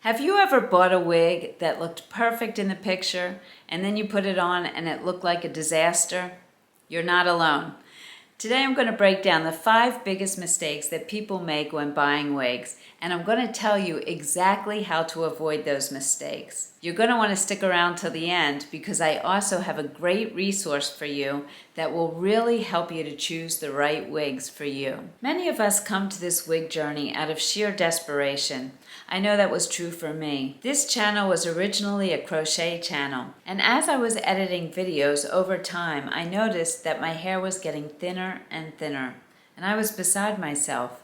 Have you ever bought a wig that looked perfect in the picture and then you put it on and it looked like a disaster? You're not alone. Today I'm going to break down the 5 biggest mistakes that people make when buying wigs, and I'm going to tell you exactly how to avoid those mistakes. You're going to want to stick around till the end because I also have a great resource for you that will really help you to choose the right wigs for you. Many of us come to this wig journey out of sheer desperation. I know that was true for me. This channel was originally a crochet channel, and as I was editing videos over time, I noticed that my hair was getting thinner and thinner, and I was beside myself.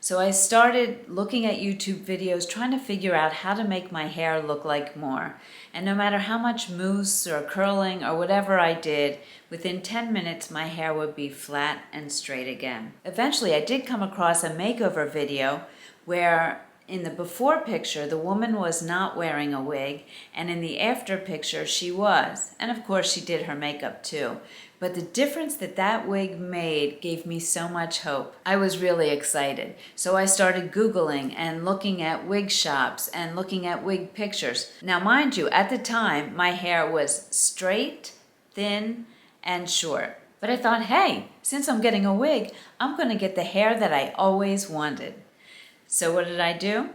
So I started looking at YouTube videos trying to figure out how to make my hair look like more. And no matter how much mousse or curling or whatever I did, within 10 minutes my hair would be flat and straight again. Eventually I did come across a makeover video where in the before picture, the woman was not wearing a wig, and in the after picture, she was. And of course, she did her makeup too. But the difference that that wig made gave me so much hope. I was really excited. So I started Googling and looking at wig shops and looking at wig pictures. Now, mind you, at the time, my hair was straight, thin, and short. But I thought, hey, since I'm getting a wig, I'm going to get the hair that I always wanted. So what did I do?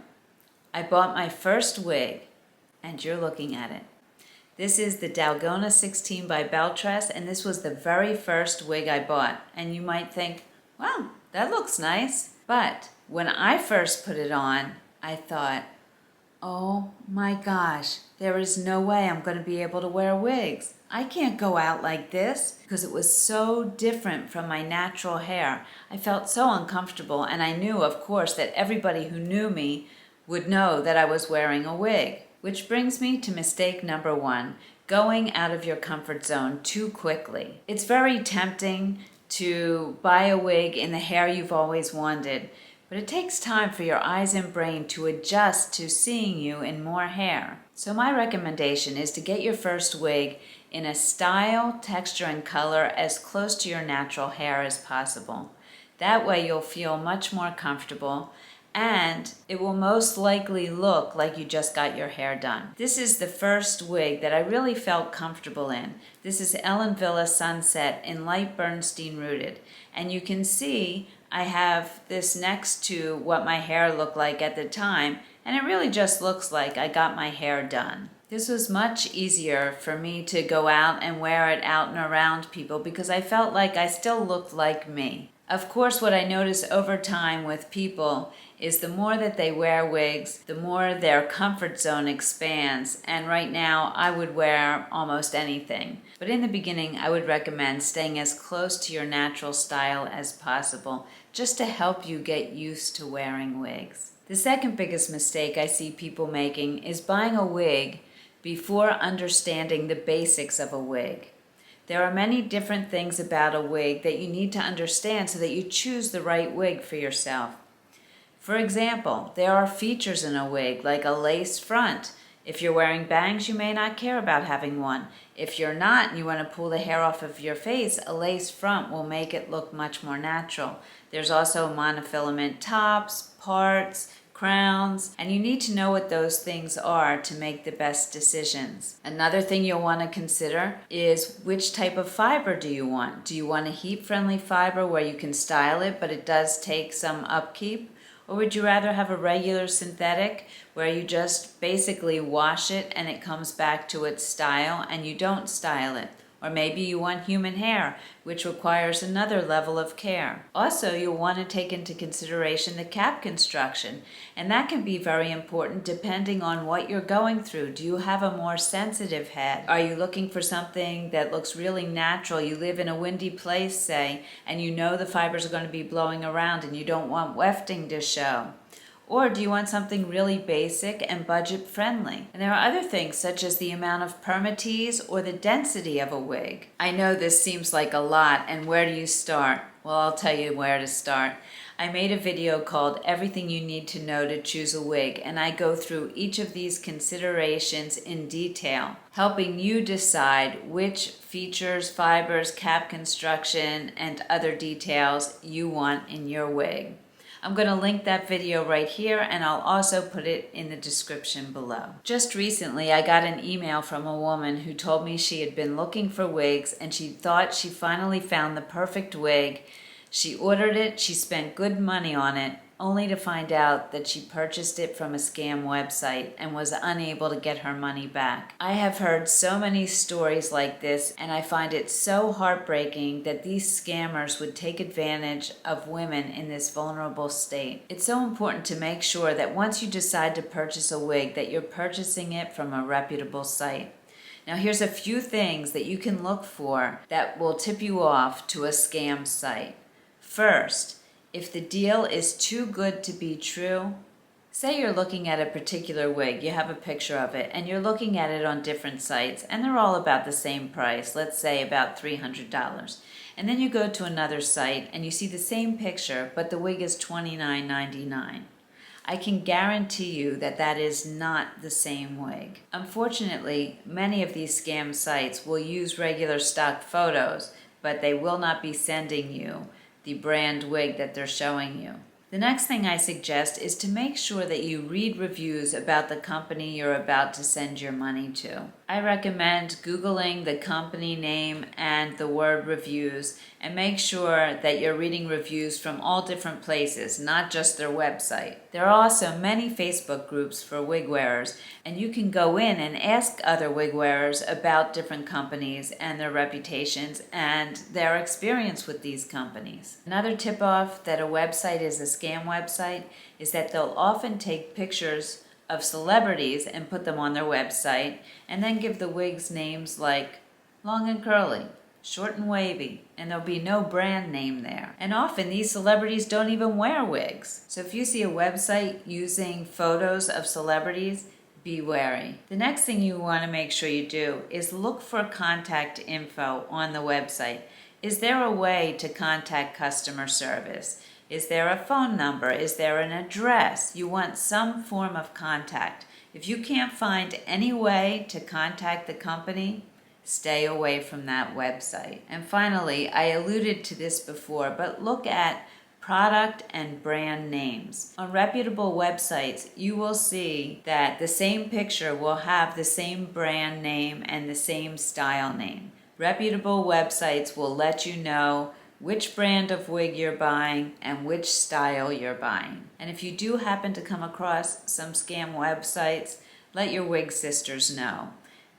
I bought my first wig, and you're looking at it. This is the Dalgona 16 by Beltress, and this was the very first wig I bought. And you might think, wow, that looks nice. But when I first put it on, I thought, oh my gosh, there is no way I'm going to be able to wear wigs. I can't go out like this because it was so different from my natural hair. I felt so uncomfortable, and I knew, of course, that everybody who knew me would know that I was wearing a wig. Which brings me to mistake number 1, going out of your comfort zone too quickly. It's very tempting to buy a wig in the hair you've always wanted, but it takes time for your eyes and brain to adjust to seeing you in more hair. So my recommendation is to get your first wig in a style, texture, and color as close to your natural hair as possible. That way you'll feel much more comfortable, and it will most likely look like you just got your hair done. This is the first wig that I really felt comfortable in. This is Ellen Villa Sunset in light Bernstein rooted, and you can see I have this next to what my hair looked like at the time, and it really just looks like I got my hair done. This was much easier for me to go out and wear it out and around people because I felt like I still looked like me. Of course, what I notice over time with people is the more that they wear wigs, the more their comfort zone expands. And right now, I would wear almost anything. But in the beginning, I would recommend staying as close to your natural style as possible, just to help you get used to wearing wigs. The second biggest mistake I see people making is buying a wig before understanding the basics of a wig. There are many different things about a wig that you need to understand so that you choose the right wig for yourself. For example, there are features in a wig like a lace front. If you're wearing bangs, you may not care about having one. If you're not and you want to pull the hair off of your face, a lace front will make it look much more natural. There's also monofilament tops, parts, crowns, and you need to know what those things are to make the best decisions. Another thing you'll want to consider is which type of fiber do you want? Do you want a heat-friendly fiber where you can style it, but it does take some upkeep? Or would you rather have a regular synthetic where you just basically wash it and it comes back to its style and you don't style it? Or maybe you want human hair, which requires another level of care. Also, you'll want to take into consideration the cap construction, and that can be very important depending on what you're going through. Do you have a more sensitive head? Are you looking for something that looks really natural? You live in a windy place, say, and you know the fibers are going to be blowing around and you don't want wefting to show. Or do you want something really basic and budget friendly? And there are other things such as the amount of permatease or the density of a wig. I know this seems like a lot, and where do you start? Well, I'll tell you where to start. I made a video called Everything You Need to Know to Choose a Wig, and I go through each of these considerations in detail, helping you decide which features, fibers, cap construction, and other details you want in your wig. I'm going to link that video right here, and I'll also put it in the description below. Just recently, I got an email from a woman who told me she had been looking for wigs and she thought she finally found the perfect wig. She ordered it, she spent good money on it, only to find out that she purchased it from a scam website and was unable to get her money back. I have heard so many stories like this, and I find it so heartbreaking that these scammers would take advantage of women in this vulnerable state. It's so important to make sure that once you decide to purchase a wig, that you're purchasing it from a reputable site. Now here's a few things that you can look for that will tip you off to a scam site. First, if the deal is too good to be true, say you're looking at a particular wig, you have a picture of it, and you're looking at it on different sites, and they're all about the same price, let's say about $300. And then you go to another site and you see the same picture, but the wig is $29.99. I can guarantee you that that is not the same wig. Unfortunately, many of these scam sites will use regular stock photos, but they will not be sending you the brand wig that they're showing you. The next thing I suggest is to make sure that you read reviews about the company you're about to send your money to. I recommend Googling the company name and the word reviews, and make sure that you're reading reviews from all different places, not just their website. There are also many Facebook groups for wig wearers, and you can go in and ask other wig wearers about different companies and their reputations and their experience with these companies. Another tip-off that a website is a scam website is that they'll often take pictures of celebrities and put them on their website, and then give the wigs names like long and curly, short and wavy, and there'll be no brand name there. And often these celebrities don't even wear wigs. So if you see a website using photos of celebrities, be wary. The next thing you want to make sure you do is look for contact info on the website. Is there a way to contact customer service? Is there a phone number? Is there an address? You want some form of contact. If you can't find any way to contact the company, stay away from that website. And finally, I alluded to this before, but look at product and brand names. On reputable websites, you will see that the same picture will have the same brand name and the same style name. Reputable websites will let you know which brand of wig you're buying and which style you're buying. And if you do happen to come across some scam websites, let your wig sisters know.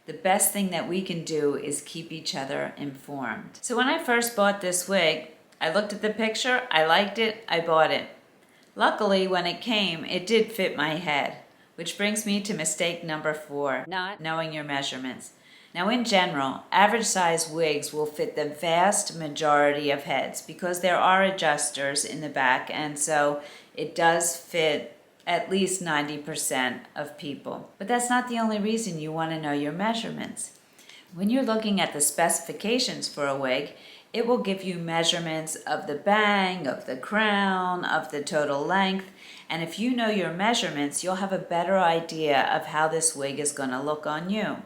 The best thing that we can do is keep each other informed. So when I first bought this wig, I looked at the picture, I liked it, I bought it. Luckily, when it came, it did fit my head, which brings me to mistake number 4, not knowing your measurements. Now in general, average size wigs will fit the vast majority of heads because there are adjusters in the back, and so it does fit at least 90% of people. But that's not the only reason you want to know your measurements. When you're looking at the specifications for a wig, it will give you measurements of the bang, of the crown, of the total length, and if you know your measurements, you'll have a better idea of how this wig is going to look on you.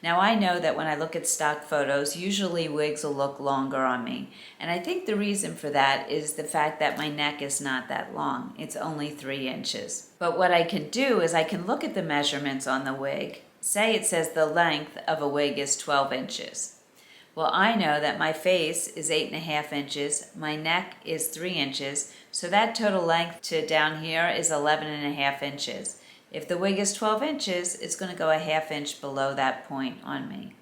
Now I know that when I look at stock photos, usually wigs will look longer on me. And I think the reason for that is the fact that my neck is not that long. It's only 3 inches. But what I can do is I can look at the measurements on the wig. Say it says the length of a wig is 12 inches. Well, I know that my face is 8.5 inches, my neck is 3 inches, so that total length to down here is 11.5 inches. If the wig is 12 inches, it's going to go a ½ inch below that point on me.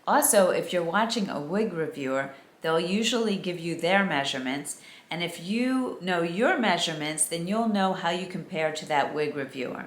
Also, if you're watching a wig reviewer, they'll usually give you their measurements, and if you know your measurements, then you'll know how you compare to that wig reviewer.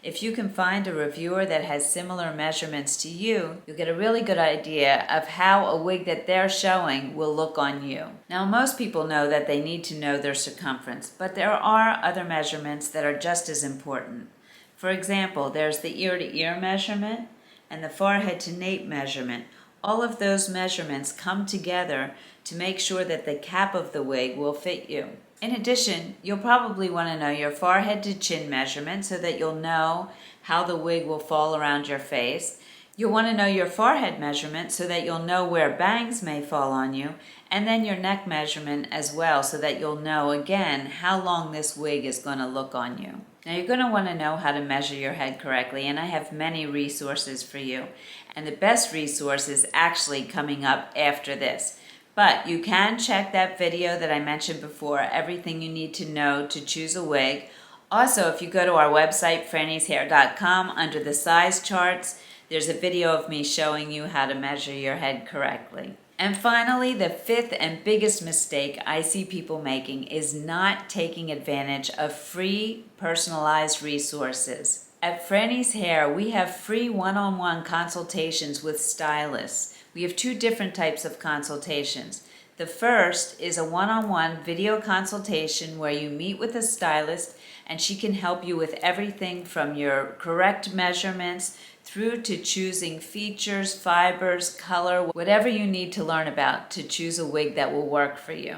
If you can find a reviewer that has similar measurements to you, you'll get a really good idea of how a wig that they're showing will look on you. Now, most people know that they need to know their circumference, but there are other measurements that are just as important. For example, there's the ear-to-ear measurement and the forehead to nape measurement. All of those measurements come together to make sure that the cap of the wig will fit you. In addition, you'll probably want to know your forehead to chin measurement so that you'll know how the wig will fall around your face. You'll want to know your forehead measurement so that you'll know where bangs may fall on you, and then your neck measurement as well so that you'll know again how long this wig is going to look on you. Now you're going to want to know how to measure your head correctly, and I have many resources for you. And the best resource is actually coming up after this. But you can check that video that I mentioned before, everything you need to know to choose a wig. Also, if you go to our website, frannieshair.com, under the size charts, there's a video of me showing you how to measure your head correctly. And finally, the fifth and biggest mistake I see people making is not taking advantage of free personalized resources. At Frannie's Hair, we have free one-on-one consultations with stylists. We have two different types of consultations. The first is a one-on-one video consultation where you meet with a stylist and she can help you with everything from your correct measurements through to choosing features, fibers, color, whatever you need to learn about to choose a wig that will work for you.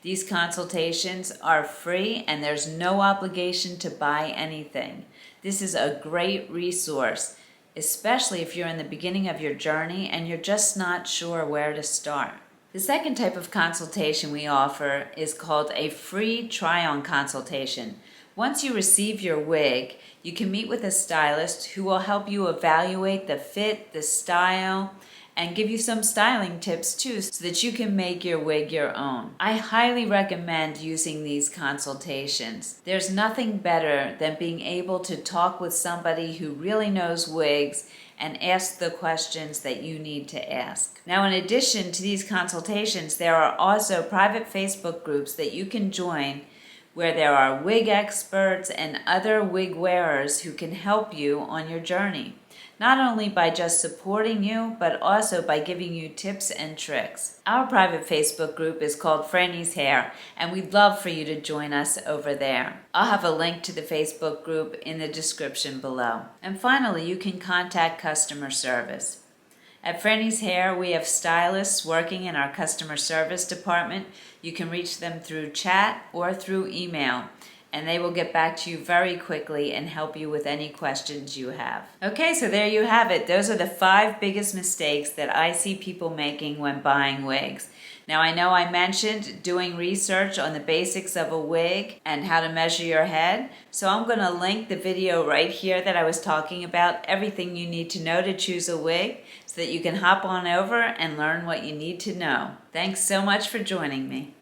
These consultations are free and there's no obligation to buy anything. This is a great resource, especially if you're in the beginning of your journey and you're just not sure where to start. The second type of consultation we offer is called a free try-on consultation. Once you receive your wig, you can meet with a stylist who will help you evaluate the fit, the style, and give you some styling tips too so that you can make your wig your own. I highly recommend using these consultations. There's nothing better than being able to talk with somebody who really knows wigs and ask the questions that you need to ask. Now, in addition to these consultations, there are also private Facebook groups that you can join where there are wig experts and other wig wearers who can help you on your journey, not only by just supporting you, but also by giving you tips and tricks. Our private Facebook group is called Frannie's Hair, and we'd love for you to join us over there. I'll have a link to the Facebook group in the description below. And finally, you can contact customer service. At Frannie's Hair, we have stylists working in our customer service department. You can reach them through chat or through email, and they will get back to you very quickly and help you with any questions you have. Okay, so there you have it. Those are the 5 biggest mistakes that I see people making when buying wigs. Now, I know I mentioned doing research on the basics of a wig and how to measure your head, so I'm going to link the video right here that I was talking about, everything you need to know to choose a wig, so that you can hop on over and learn what you need to know. Thanks so much for joining me.